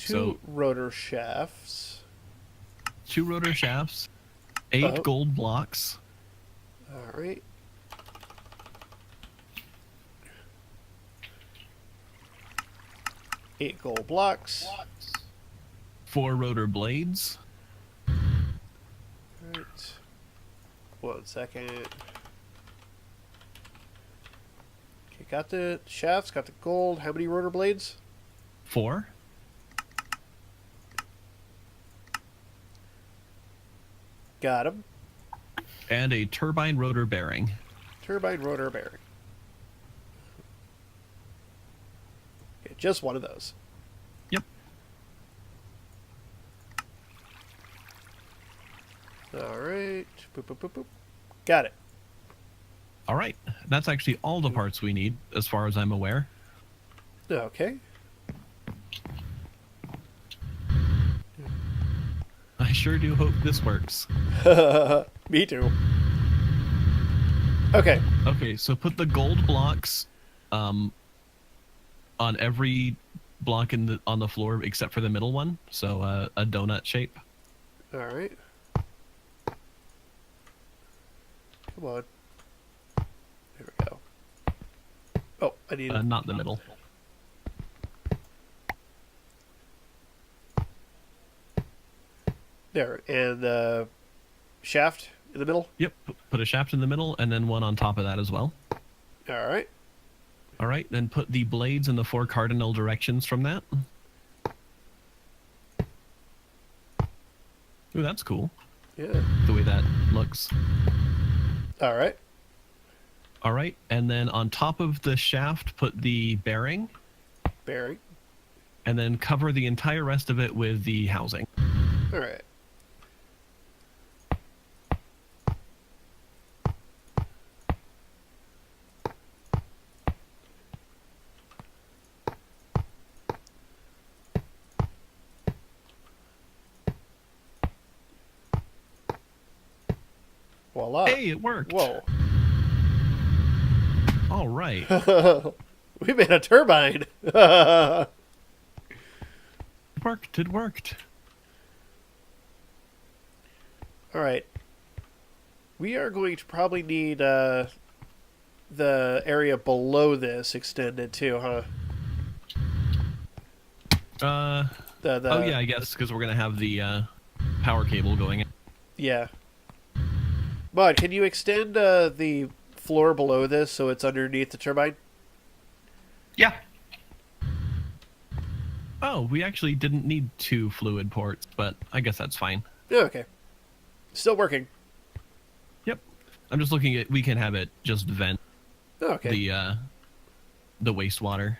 Two rotor shafts. 2 rotor shafts, 8 gold blocks. All right. Eight gold blocks. 4 rotor blades. All right. 1 second. Okay, got the shafts, got the gold. How many rotor blades? 4. Got them. And a turbine rotor bearing. Turbine rotor bearing. Okay, just one of those. Yep. All right. Boop, boop, boop, boop. Got it. All right. That's actually all the parts we need, as far as I'm aware. Okay. I sure do hope this works. Me too. Okay. Okay, so put the gold blocks on every block on the floor except for the middle one, so a donut shape. All right. Come on. There we go. Oh, I need not the middle. there, and the shaft in the middle. Yep, put a shaft in the middle and then one on top of that as well. All right. All right, then put the blades in the 4 cardinal directions from that. Ooh, that's cool. Yeah. The way that looks. All right. All right, and then on top of the shaft, put the bearing. Bearing. And then cover the entire rest of it with the housing. All right. Voila. Hey, it worked. Whoa. All right. We made a turbine. It worked. It worked. All right. We are going to probably need the area below this extended too, huh? Oh yeah, I guess because we're gonna have the power cable going in. Yeah. Bud, can you extend the floor below this so it's underneath the turbine? Yeah. Oh, we actually didn't need 2 fluid ports, but I guess that's fine. Yeah, okay. Still working. Yep. I'm just looking at, we can have it just vent Oh, okay. the wastewater.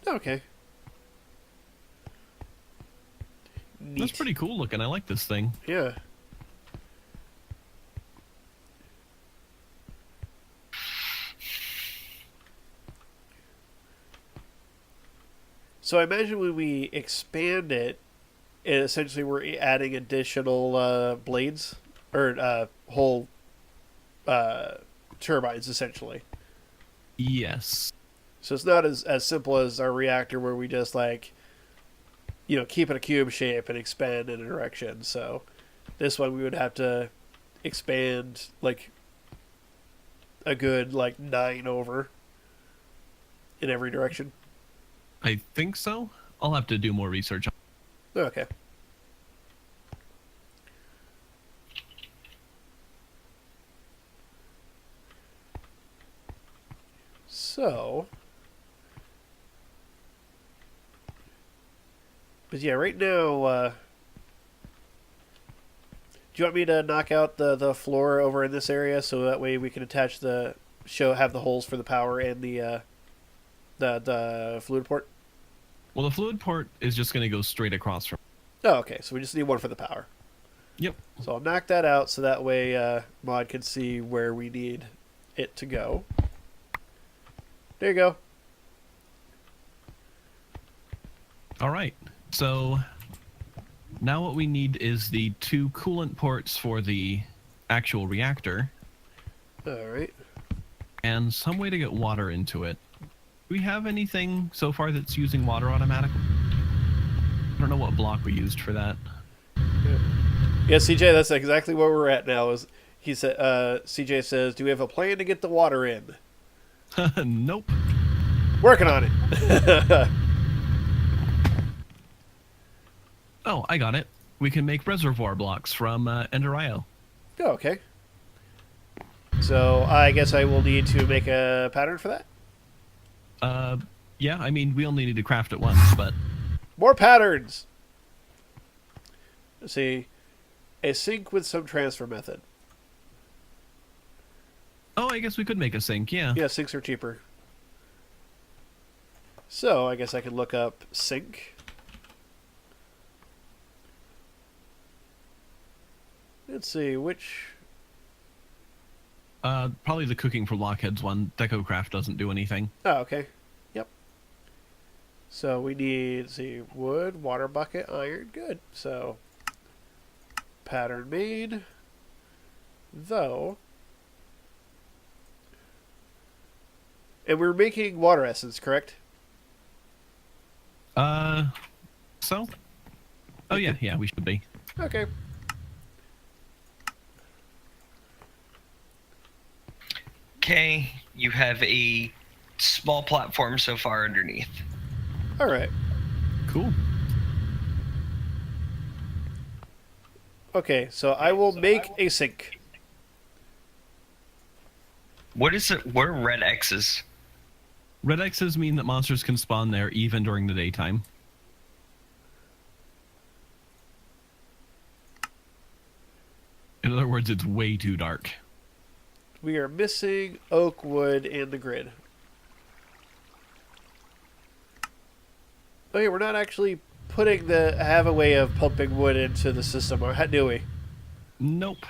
Okay. Neat. That's pretty cool looking. I like this thing. Yeah. So I imagine when we expand it, essentially we're adding additional blades or whole turbines, essentially. Yes. So it's not as simple as our reactor where we just keep it a cube shape and expand in a direction. So this one we would have to expand like a good 9 over in every direction. I think so. I'll have to do more research. Okay. So, but yeah, right now, do you want me to knock out the floor over in this area so that way we can attach have the holes for the power and the fluid port? Well, the fluid port is just going to go straight across from. Oh, okay. So we just need one for the power. Yep. So I'll knock that out so that way Mod can see where we need it to go. There you go. All right. So now what we need is the 2 coolant ports for the actual reactor. All right. And some way to get water into it. Do we have anything so far that's using water automatically? I don't know what block we used for that. Yeah, CJ, that's exactly where we're at now. Is he said? CJ says, "Do we have a plan to get the water in?" Nope. Working on it. Oh, I got it. We can make reservoir blocks from Ender IO. Oh, okay. So I guess I will need to make a pattern for that. Yeah, I mean, we only need to craft it once, but... More patterns! Let's see. A sink with some transfer method. Oh, I guess we could make a sink, yeah. Yeah, sinks are cheaper. So I guess I can look up sink. Let's see, which... Probably the cooking for blockheads one. DecoCraft doesn't do anything. Oh, okay. Yep. So we need, let's see, wood, water bucket, iron. Good. So, pattern made. Though. And we're making water essence, correct? So? Oh, yeah, we should be. Okay. Okay, you have a small platform so far underneath. All right. Cool. Okay, so I will make a sink. What is it? What are red X's? Red X's mean that monsters can spawn there even during the daytime. In other words, it's way too dark. We are missing oak wood and the grid. Okay, we're not actually putting have a way of pumping wood into the system, or do we? Nope.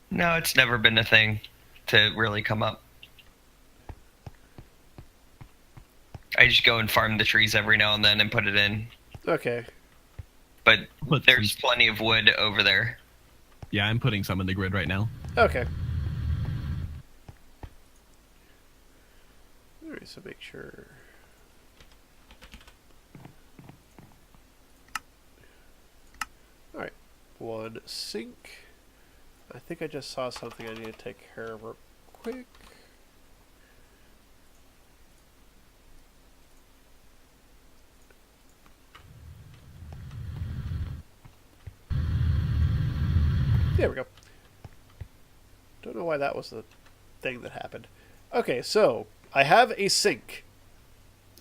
No, it's never been a thing to really come up. I just go and farm the trees every now and then and put it in. Okay. But there's plenty of wood over there. Yeah, I'm putting some in the grid right now. Okay. Alright, so make sure. Alright, one sink. I think I just saw something I need to take care of real quick. There we go. Don't know why that was the thing that happened. Okay, so I have a sink.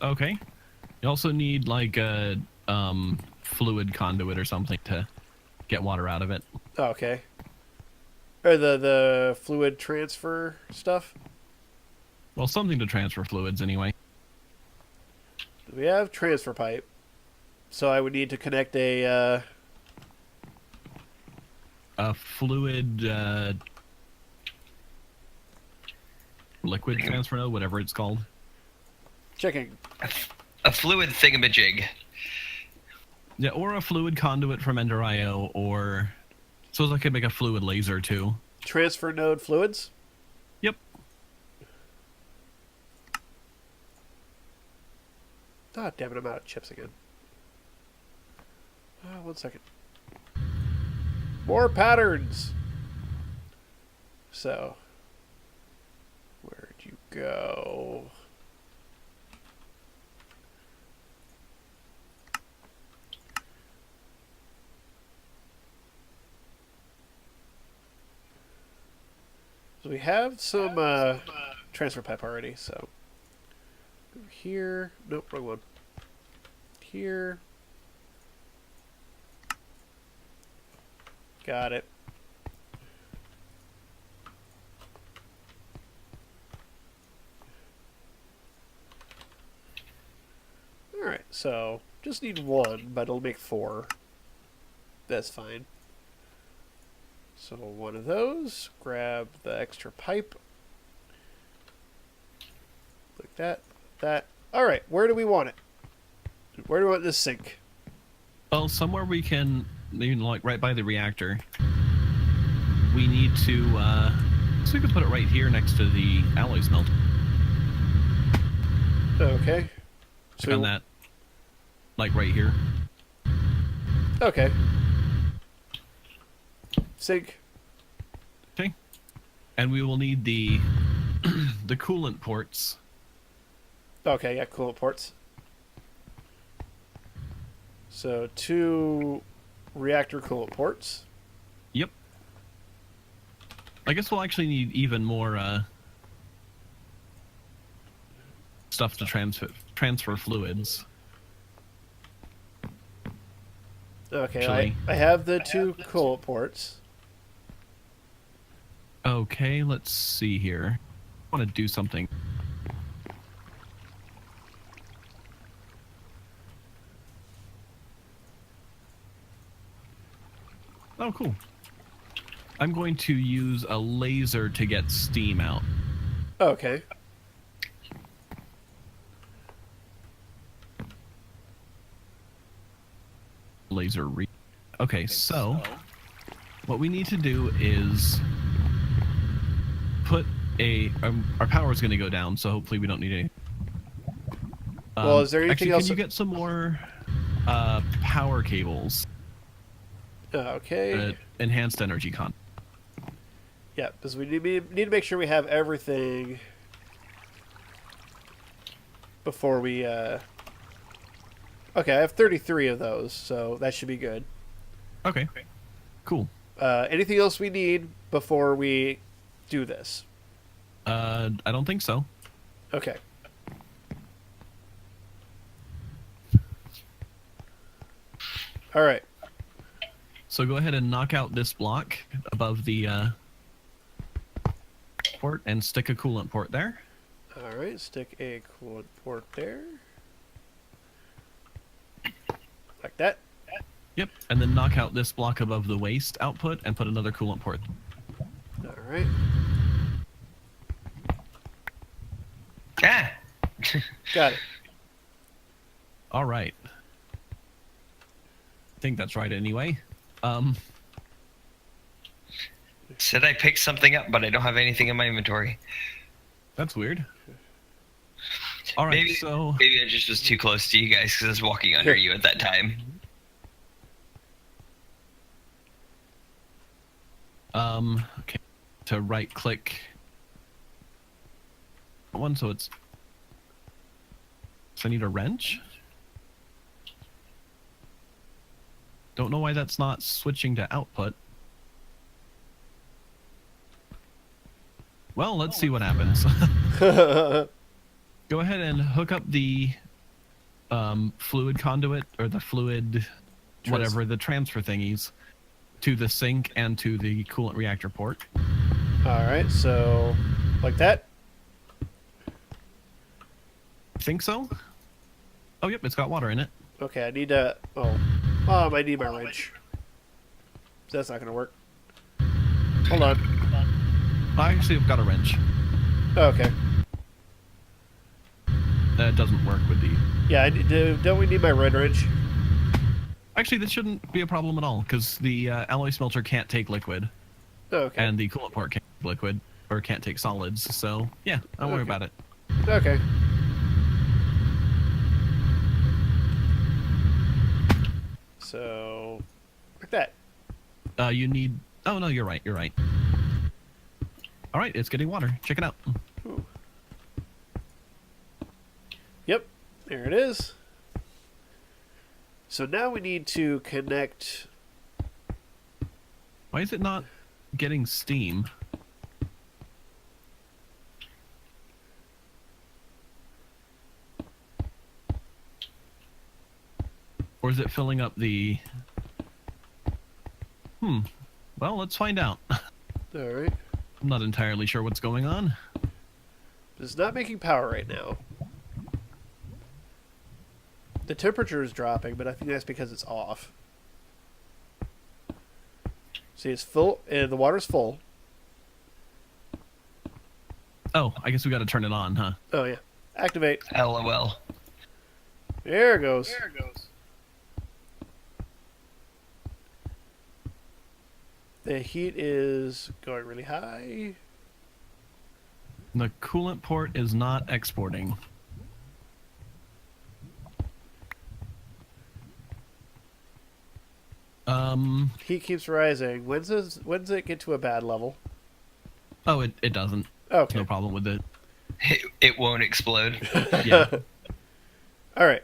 Okay. You also need like a fluid conduit or something to get water out of it. Okay. Or the fluid transfer stuff. Well, something to transfer fluids anyway. We have transfer pipe. So I would need to connect a fluid liquid transfer node, whatever it's called. checking. A fluid thingamajig. Yeah, or a fluid conduit from Ender IO, or suppose I could make a fluid laser too. Transfer node fluids? Yep. Ah, damn it, I'm out of chips again. 1 second. More patterns! So, where'd you go? So we have some transfer pipe already, so over here. Nope, wrong one. Here. Got it. Alright, so just need one, but it'll make 4. That's fine. So one of those, grab the extra pipe. Like that, that. Alright, where do we want it? Where do we want this sink? Well, somewhere we can, maybe like right by the reactor. We need to, so we could put it right here next to the alloy smelter. Okay. So on that, like right here. Okay. Sync. Okay. And we will need the the coolant ports. Okay, yeah, coolant ports. So 2 reactor coolant ports. Yep. I guess we'll actually need even more stuff to transfer fluids. Okay, Actually. I have the 2 coolant ports. Okay, let's see here. I want to do something. Oh, cool. I'm going to use a laser to get steam out. Okay. Laser Okay, so what we need to do is put our power is going to go down, so hopefully we don't need any. Well, is there anything actually, else? Can you get some more power cables? Okay. Enhanced energy con. Yeah, because we need to make sure we have everything before we. Okay, I have 33 of those, so that should be good. Okay. Cool. Anything else we need before we do this? I don't think so. Okay. All right. So go ahead and knock out this block above the port and stick a coolant port there. All right, stick a coolant port there. Like that. Yep, and then knock out this block above the waste output and put another coolant port. All right. Ah. Got it. All right. I think that's right anyway. Said I picked something up, but I don't have anything in my inventory. That's weird. All right, maybe I just was too close to you guys because I was walking under you at that time. Okay. To right click one, so I need a wrench. Don't know why that's not switching to output. Well, let's see what happens. Go ahead and hook up the fluid conduit or the fluid whatever, the transfer thingies, to the sink and to the coolant reactor port. All right, so like that. Think so? Oh, yep, it's got water in it. Okay, I need to. Oh, I need my wrench. That's not gonna work. Hold on. I actually have got a wrench. Okay. That doesn't work with the... Yeah, don't we need my red wrench? Actually, this shouldn't be a problem at all, because the alloy smelter can't take liquid. Okay. And the coolant port can't take liquid, or can't take solids, so yeah, don't worry about it. Okay. So, like that. You need... Oh, no, you're right, you're right. All right, it's getting water. Check it out. Ooh. Yep, there it is. So now we need to connect... Why is it not getting steam? Or is it filling up the... Well, let's find out. All right. I'm not entirely sure what's going on. It's not making power right now. The temperature is dropping, but I think that's because it's off. See, it's full, and the water's full. Oh, I guess we got to turn it on, huh? Oh, yeah. Activate. LOL. There it goes. The heat is going really high. The coolant port is not exporting. Heat keeps rising. When's it get to a bad level? Oh, it doesn't. Okay. No problem with it. It won't explode. Yeah. All right.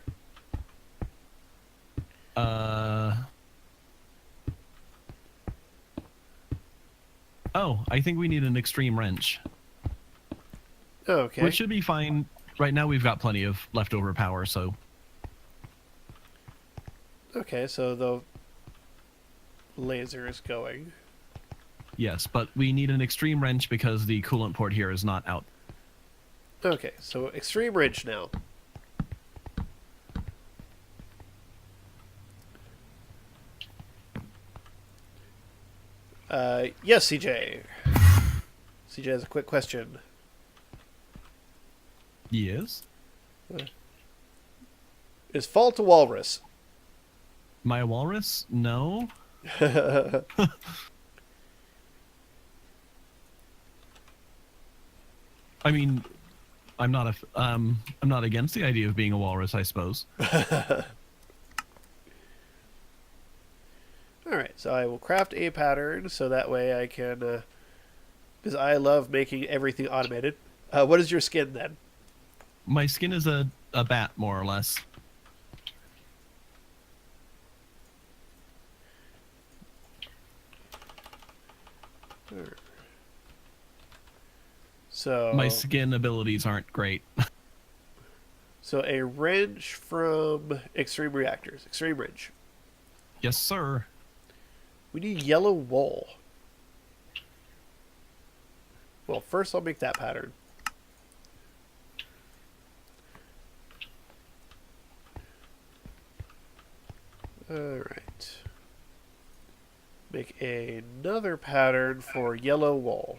Oh, I think we need an extreme wrench. Okay. Which should be fine. Right now we've got plenty of leftover power, so... Okay, so the laser is going. Yes, but we need an extreme wrench because the coolant port here is not out. Okay, so extreme wrench now. Yes, CJ. CJ has a quick question. Yes? Is Fault a walrus? My walrus? No. I mean, I'm not against the idea of being a walrus, I suppose. Alright, so I will craft a pattern so that way I can, because I love making everything automated. What is your skin then? My skin is a bat, more or less. So My skin abilities aren't great. So a wrench from Extreme Reactors. Extreme wrench. Yes, sir. We need yellow wool. Well, first I'll make that pattern. Alright. Make another pattern for yellow wool.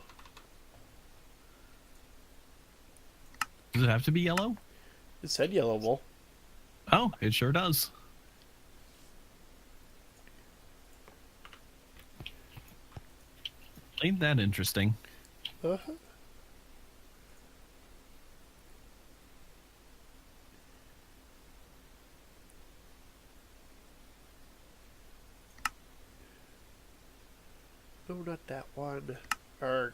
Does it have to be yellow? It said yellow wool. Oh, it sure does. Ain't that interesting? Uh-huh. No, not that one. Arg.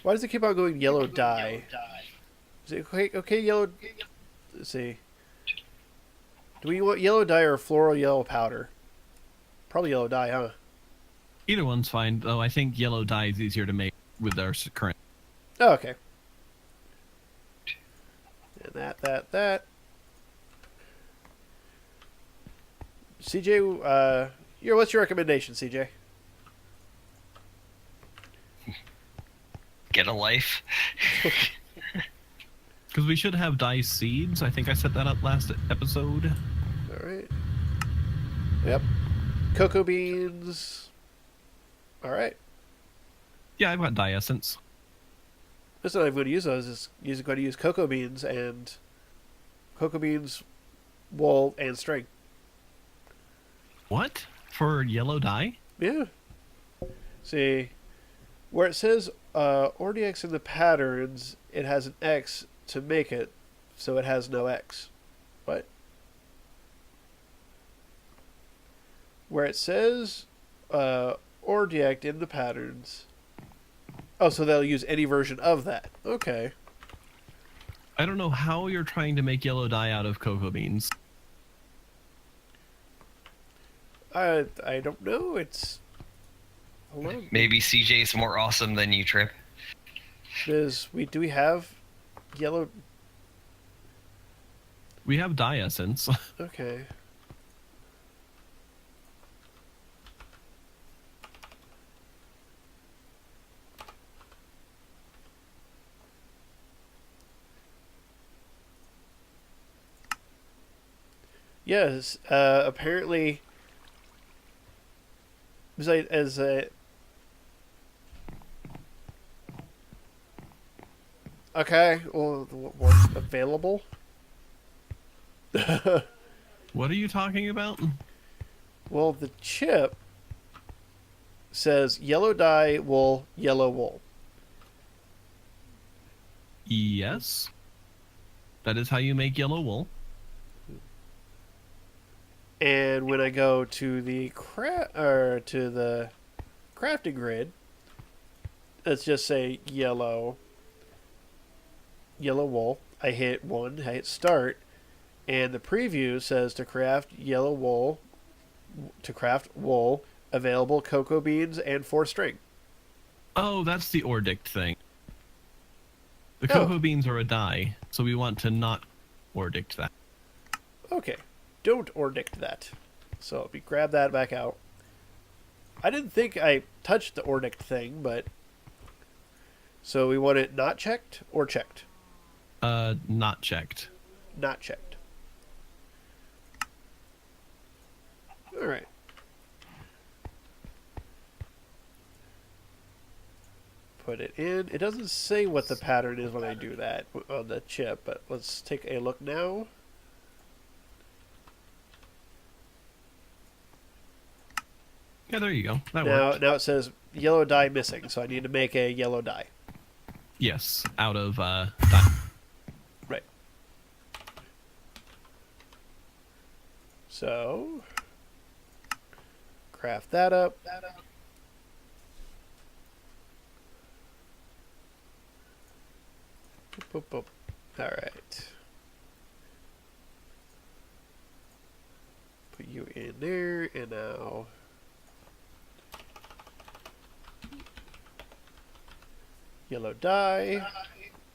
Why does it keep on going yellow dye? Is it okay, yellow... Let's see. Do we want yellow dye or floral yellow powder? Probably yellow dye, huh? Either one's fine, though I think yellow dye is easier to make with our current. Oh, okay. And that. CJ, what's your recommendation, CJ? Get a life. Because we should have dye seeds. I think I set that up last episode. Alright. Yep. Cocoa beans. Alright. Yeah, I've got dye essence. That's not even going to use those. Is going to use cocoa beans, wool, and string. What? For yellow dye? Yeah. See, where it says RDX in the patterns, it has an X to make it, so it has no X. What? Where it says RDX in the patterns. Oh, so they'll use any version of that. Okay. I don't know how you're trying to make yellow dye out of cocoa beans. I don't know. It's... Hold on. Maybe CJ's more awesome than you, Trip. Do we have yellow... We have dye essence. Okay. Yes, apparently, as a... Okay, well, what's available? What are you talking about? Well, the chip says yellow dye wool, yellow wool. Yes. That is how you make yellow wool. And when I go to the crafting grid, let's just say yellow wool. I hit 1, I hit start, and the preview says to craft wool, available cocoa beans and 4 string. Oh, that's the Ordict thing. The Oh. cocoa beans are a dye, so we want to not Ordict that. Okay, don't ordict that. So let me grab that back out. I didn't think I touched the ordict thing, but... So we want it not checked or checked? Not checked. Not checked. Alright. Put it in. It doesn't say what the pattern is when I do that on the chip, but let's take a look now. Yeah, there you go. That worked. Now it says yellow dye missing, so I need to make a yellow dye. Yes, out of dye. Right. So, craft that up. Boop, boop, boop. All right. Put you in there, and now yellow dye.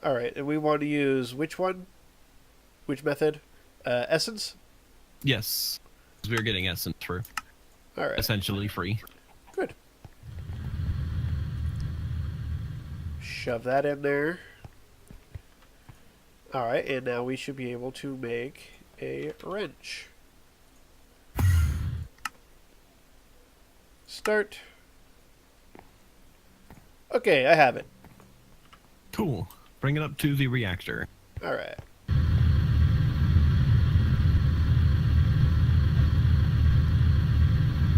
All right, and we want to use which one? Which method? Essence? Yes, we're getting essence for All right. essentially free. Good. Shove that in there. All right, and now we should be able to make a wrench. Start. Okay, I have it. Cool. Bring it up to the reactor. All right.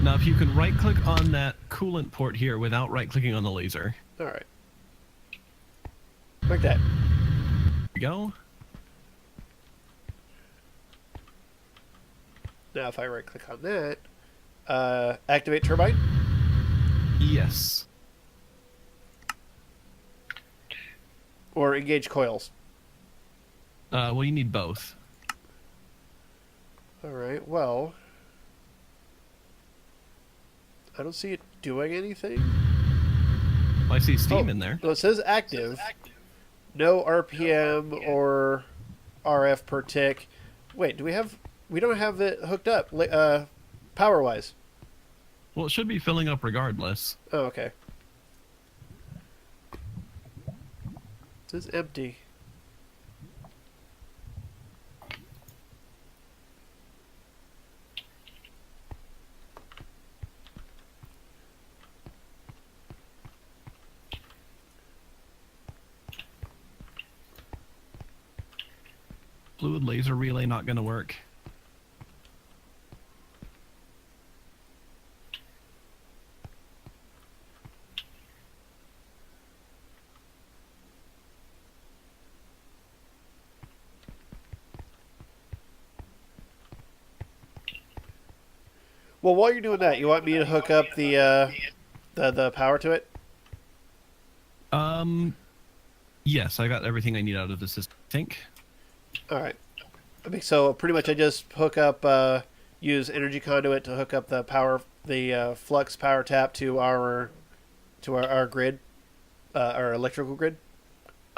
Now, if you can right-click on that coolant port here without right-clicking on the laser. All right. Like that. There we go. Now, if I right-click on that, activate turbine. Yes. Or engage coils. Well, you need both. All right. Well, I don't see it doing anything. Well, I see steam in there. Well, it says active. No RPM or RF per tick. Wait, do we have? We don't have it hooked up. Power-wise. Well, it should be filling up regardless. Oh, okay. It says empty. Fluid laser relay not going to work. Well, while you're doing that, you want me to hook up the power to it? Yes, I got everything I need out of the system, I think. All right. I think so. Pretty much, I just hook up, use energy conduit to hook up the power, the flux power tap to our grid, our electrical grid.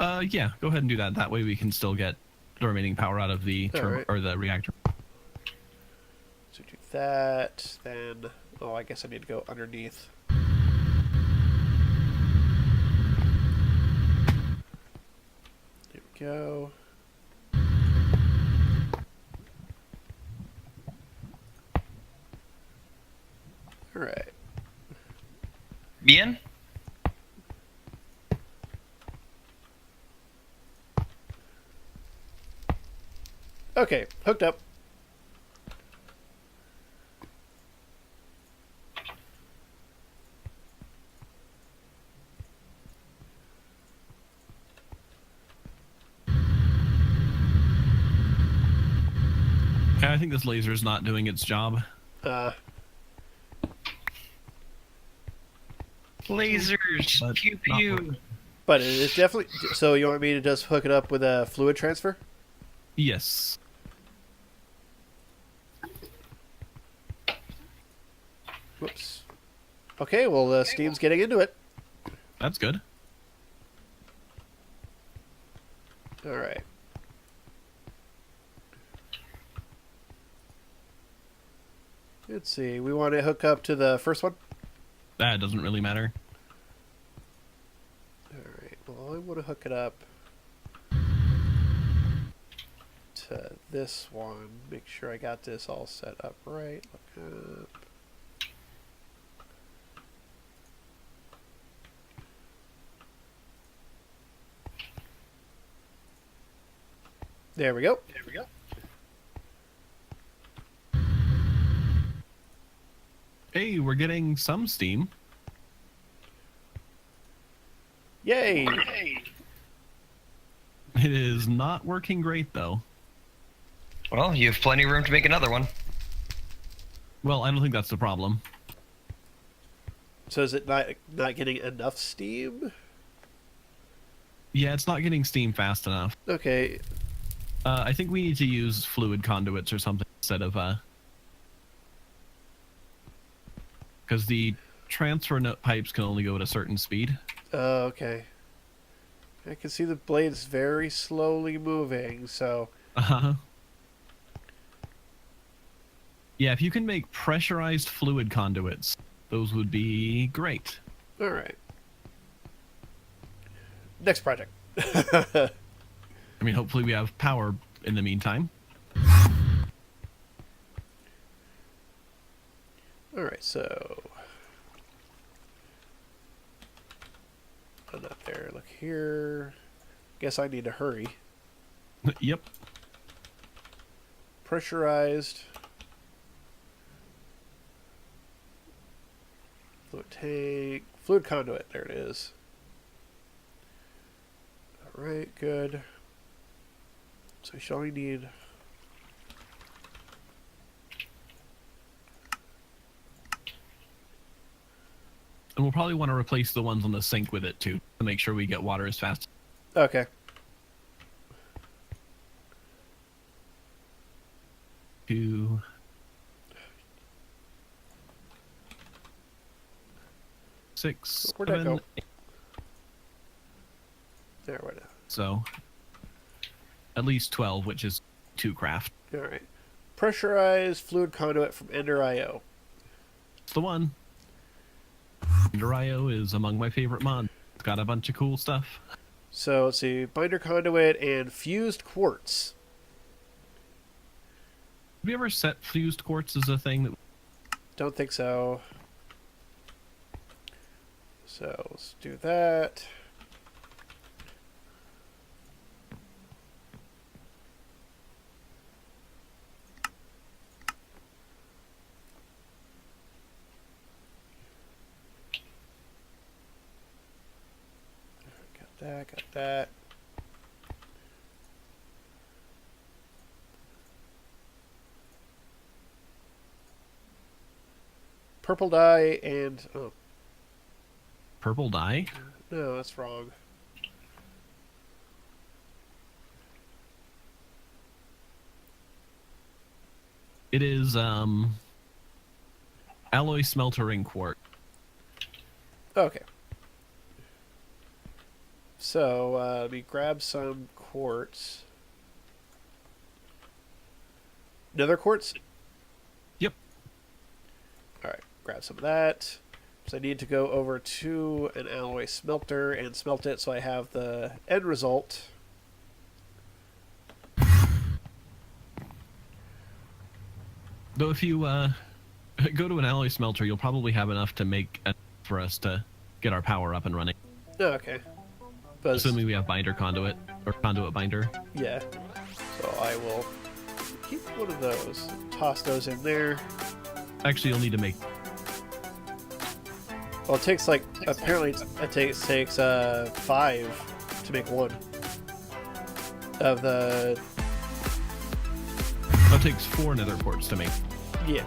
Yeah, go ahead and do that. That way we can still get the remaining power out of the or the reactor. So do that, then. Oh, I guess I need to go underneath. There we go. All right. Bien? Okay, hooked up. I think this laser's not doing its job. Lasers, But pew not pew. working. But it's definitely... So you want me to just hook it up with a fluid transfer? Yes. Whoops. Okay, well, Steam's getting into it. That's good. Alright. Let's see. We want to hook up to the first one? That doesn't really matter. Alright, well, I want to hook it up to this one. Make sure I got this all set up right. Look up. There we go. There we go. Hey, we're getting some steam. Yay! It is not working great, though. Well, you have plenty of room to make another one. Well, I don't think that's the problem. So is it not getting enough steam? Yeah, it's not getting steam fast enough. Okay. I think we need to use fluid conduits or something instead of because the transfer pipes can only go at a certain speed. Okay. I can see the blades very slowly moving, so... Uh-huh. Yeah, if you can make pressurized fluid conduits, those would be great. Alright. Next project. I mean, hopefully we have power in the meantime. Alright, so... I'm not there. Look here. Guess I need to hurry. Yep. Pressurized. Fluid tank. Fluid conduit. There it is. Alright, good. So we should only need... And we'll probably want to replace the ones on the sink with it, too, to make sure we get water as fast. Okay. Two... 6, Where'd that 7, go? There, what? so at least 12, which is 2 craft. Alright. Pressurized fluid conduit from Ender IO. It's the one. Ender.io is among my favorite mods. It's got a bunch of cool stuff. So let's see, binder conduit and fused quartz. Have you ever set fused quartz as a thing? That... Don't think so. So let's do that. Got that. Purple dye and... Oh, Purple dye? no, that's wrong. It is, alloy smeltering quartz. Okay. So, let me grab some quartz. Nether quartz? Yep. Alright, grab some of that. So I need to go over to an alloy smelter and smelt it so I have the end result. Though if you, go to an alloy smelter, you'll probably have enough to make for us to get our power up and running. Oh, okay. But, Assuming we have binder conduit, or conduit binder. yeah. So I will keep one of those. Toss those in there. Actually, you'll need to make... Well, it takes like, apparently it takes 5 to make one of the Oh, it takes 4 nether quartz to make. Yeah.